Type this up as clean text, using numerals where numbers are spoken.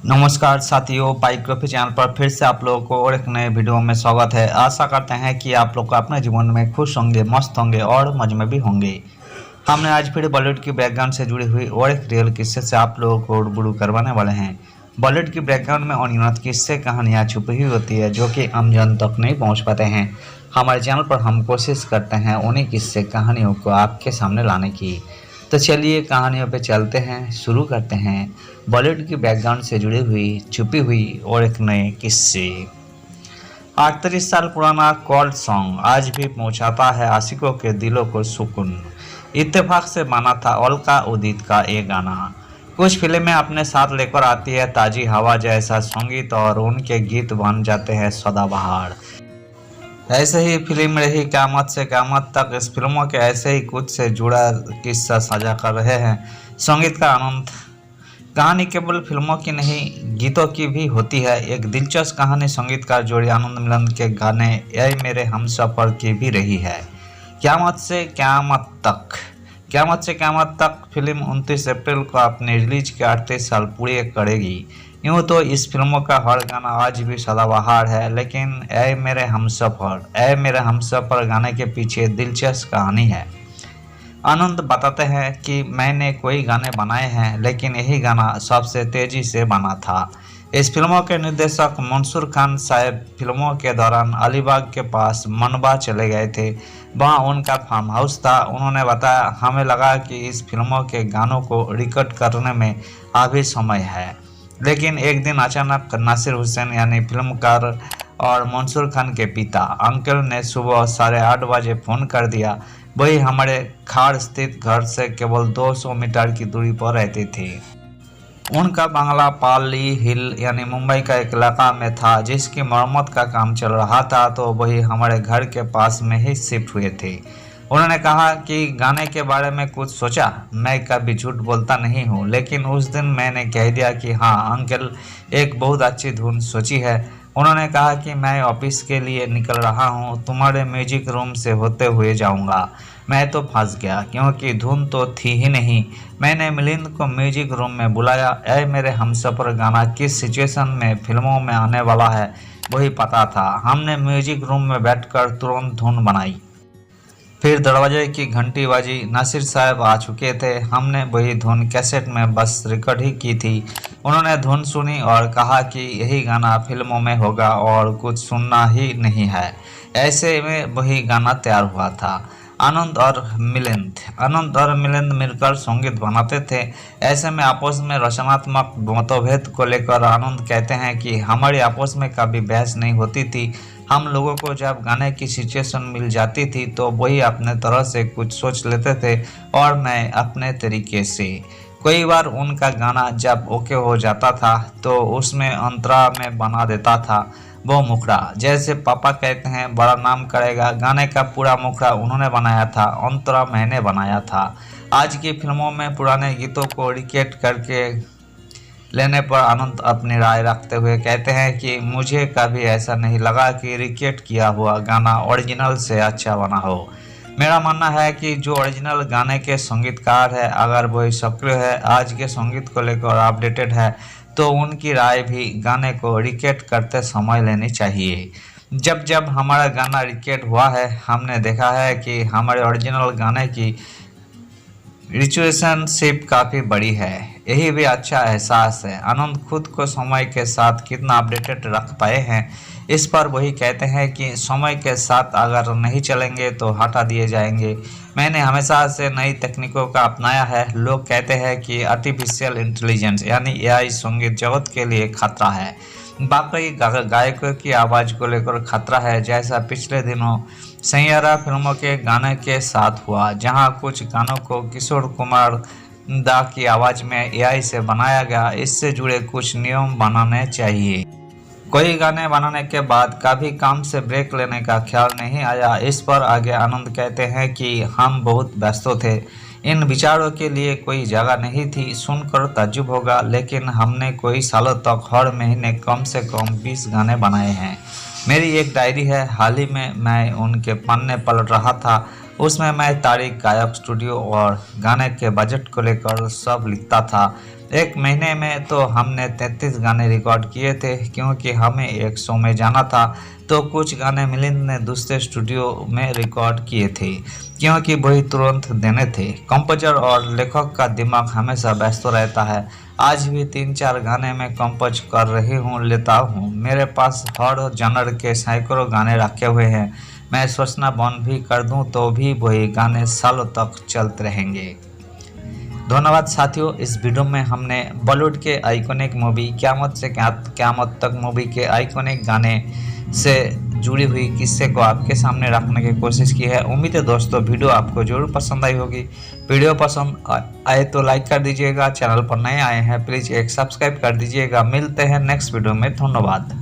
नमस्कार साथियों, biography channel पर फिर से आप लोगों को और एक नए वीडियो में स्वागत है। आशा करते हैं कि आप लोग अपने जीवन में खुश होंगे, मस्त होंगे और मजे में भी होंगे। हमने आज फिर बॉलीवुड की बैकग्राउंड से जुड़ी हुई और एक रियल किस्से से आप लोगों को रूबरू करवाने वाले हैं। बॉलीवुड की बैकग्राउंड में अनगिनत किस्से कहानियाँ छुपी हुई होती है जो कि आम जन तक नहीं पहुँच पाते हैं। हमारे चैनल पर हम कोशिश करते हैं उन्हीं किस्से कहानियों को आपके सामने लाने की। तो चलिए कहानियों पे चलते हैं, शुरू करते हैं बॉलीवुड की बैकग्राउंड से जुड़ी हुई, छुपी हुई और एक नए किस्से। 38 साल पुराना कोल्ड सॉन्ग आज भी पहुंचाता है आशिकों के दिलों को सुकून। इत्तेफाक से बना था अलका उदित का ये गाना। कुछ फिल्में अपने साथ लेकर आती है ताजी हवा जैसा संगीत और उनके गीत बन जाते हैं सदाबहार। ऐसे ही फिल्म रही क़यामत से क़यामत तक। इस फिल्मों के ऐसे ही कुछ से जुड़ा किस्सा साझा कर रहे हैं। संगीत का आनंद। कहानी केवल फिल्मों की नहीं, गीतों की भी होती है। एक दिलचस्प कहानी संगीतकार जोड़ी आनंद मिलन के गाने ऐ मेरे हमसफर की भी रही है। क़यामत से क़यामत तक। क़यामत से क़यामत तक फिल्म 29 अप्रैल को अपने रिलीज के 38 साल पूरे करेगी। यूँ तो इस फिल्मों का हर गाना आज भी सदाबहार है, लेकिन ऐ मेरे हमसफर गाने के पीछे दिलचस्प कहानी है। आनंद बताते हैं कि मैंने कोई गाने बनाए हैं, लेकिन यही गाना सबसे तेजी से बना था। इस फिल्मों के निर्देशक मंसूर खान साहब फिल्मों के दौरान अलीबाग के पास मनबा चले गए थे। वहाँ उनका फार्म हाउस था। उन्होंने बताया, हमें लगा कि इस फिल्मों के गानों को रिकॉर्ड करने में अभी समय है, लेकिन एक दिन अचानक नासिर हुसैन यानी फिल्मकार और मंसूर खान के पिता अंकल ने सुबह 8:30 बजे फ़ोन कर दिया। वही हमारे खाड़ स्थित घर से केवल 200 मीटर की दूरी पर रहती थी। उनका बंगला पाली हिल यानी मुंबई का एक इलाका में था जिसकी मरम्मत का काम चल रहा था, तो वही हमारे घर के पास में ही शिफ्ट हुए थे। उन्होंने कहा कि गाने के बारे में कुछ सोचा। मैं कभी झूठ बोलता नहीं हूँ, लेकिन उस दिन मैंने कह दिया कि हाँ अंकल, एक बहुत अच्छी धुन सोची है। उन्होंने कहा कि मैं ऑफिस के लिए निकल रहा हूँ, तुम्हारे म्यूजिक रूम से होते हुए जाऊँगा। मैं तो फंस गया क्योंकि धुन तो थी ही नहीं। मैंने मिलिंद को म्यूजिक रूम में बुलाया। ऐ मेरे हमसफर गाना किस सिचुएशन में फिल्मों में आने वाला है वही पता था। हमने म्यूजिक रूम में बैठकर तुरंत धुन बनाई। फिर दरवाजे की घंटी बजी। नासिर साहब आ चुके थे। हमने वही धुन कैसेट में बस रिकॉर्ड ही की थी। उन्होंने धुन सुनी और कहा कि यही गाना फिल्मों में होगा और कुछ सुनना ही नहीं है। ऐसे में वही गाना तैयार हुआ था। आनंद और मिलिंद मिलकर संगीत बनाते थे। ऐसे में आपस में रचनात्मक मतभेद को लेकर आनंद कहते हैं कि हमारी आपस में कभी बहस नहीं होती थी। हम लोगों को जब गाने की सिचुएशन मिल जाती थी तो वही अपने तरह से कुछ सोच लेते थे और मैं अपने तरीके से। कई बार उनका गाना जब ओके हो जाता था तो उसमें अंतरा में बना देता था वो मुखड़ा। जैसे पापा कहते हैं बड़ा नाम करेगा, गाने का पूरा मुखड़ा उन्होंने बनाया था, अंतरा मैंने बनाया था। आज की फिल्मों में पुराने गीतों को रिकेट करके लेने पर आनंद अपनी राय रखते हुए कहते हैं कि मुझे कभी ऐसा नहीं लगा कि रिकेट किया हुआ गाना ओरिजिनल से अच्छा बना हो। मेरा मानना है कि जो ओरिजिनल गाने के संगीतकार है, अगर वही सक्रिय है, आज के संगीत को लेकर अपडेटेड है, तो उनकी राय भी गाने को रिकेट करते समय लेनी चाहिए। जब जब हमारा गाना रिकेट हुआ है, हमने देखा है कि हमारे ओरिजिनल गाने की रिलेशनशिप काफ़ी बड़ी है। यही भी अच्छा एहसास है। आनंद खुद को समय के साथ कितना अपडेटेड रख पाए हैं, इस पर वही कहते हैं कि समय के साथ अगर नहीं चलेंगे तो हटा दिए जाएंगे। मैंने हमेशा से नई तकनीकों का अपनाया है। लोग कहते हैं कि आर्टिफिशियल इंटेलिजेंस यानी एआई संगीत जगत के लिए खतरा है। वाकई गायकों की आवाज़ को लेकर खतरा है, जैसा पिछले दिनों सैयारा फिल्मों के गाने के साथ हुआ, जहां कुछ गानों को किशोर कुमार दा की आवाज़ में एआई से बनाया गया। इससे जुड़े कुछ नियम बनाने चाहिए। कोई गाने बनाने के बाद कभी काम से ब्रेक लेने का ख्याल नहीं आया। इस पर आगे आनंद कहते हैं कि हम बहुत व्यस्त थे, इन विचारों के लिए कोई जगह नहीं थी। सुनकर ताज्जुब होगा, लेकिन हमने कई सालों तक हर महीने कम से कम 20 गाने बनाए हैं। मेरी एक डायरी है, हाल ही में मैं उनके पन्ने पलट रहा था। उसमें मैं तारीख, गायक, स्टूडियो और गाने के बजट को लेकर सब लिखता था। एक महीने में तो हमने 33 गाने रिकॉर्ड किए थे, क्योंकि हमें एक शो में जाना था, तो कुछ गाने मिलिंद ने दूसरे स्टूडियो में रिकॉर्ड किए थे, क्योंकि वही तुरंत देने थे। कंपोजर और लेखक का दिमाग हमेशा व्यस्त रहता है। आज भी 3-4 गाने मैं कंपोज कर रही हूँ लेता हूँ। मेरे पास हर जनर के सैकड़ों गाने रखे हुए हैं। मैं सोचना बंद भी कर दूँ तो भी वही गाने सालों तक चलते रहेंगे। धन्यवाद साथियों। इस वीडियो में हमने बॉलीवुड के आइकॉनिक मूवी क़यामत से क़यामत तक मूवी के आइकॉनिक गाने से जुड़ी हुई किस्से को आपके सामने रखने की कोशिश की है। उम्मीद है दोस्तों वीडियो आपको जरूर पसंद आई होगी। वीडियो पसंद आए तो लाइक कर दीजिएगा। चैनल पर नए आए हैं प्लीज़ एक सब्सक्राइब कर दीजिएगा। मिलते हैं नेक्स्ट वीडियो में। धन्यवाद।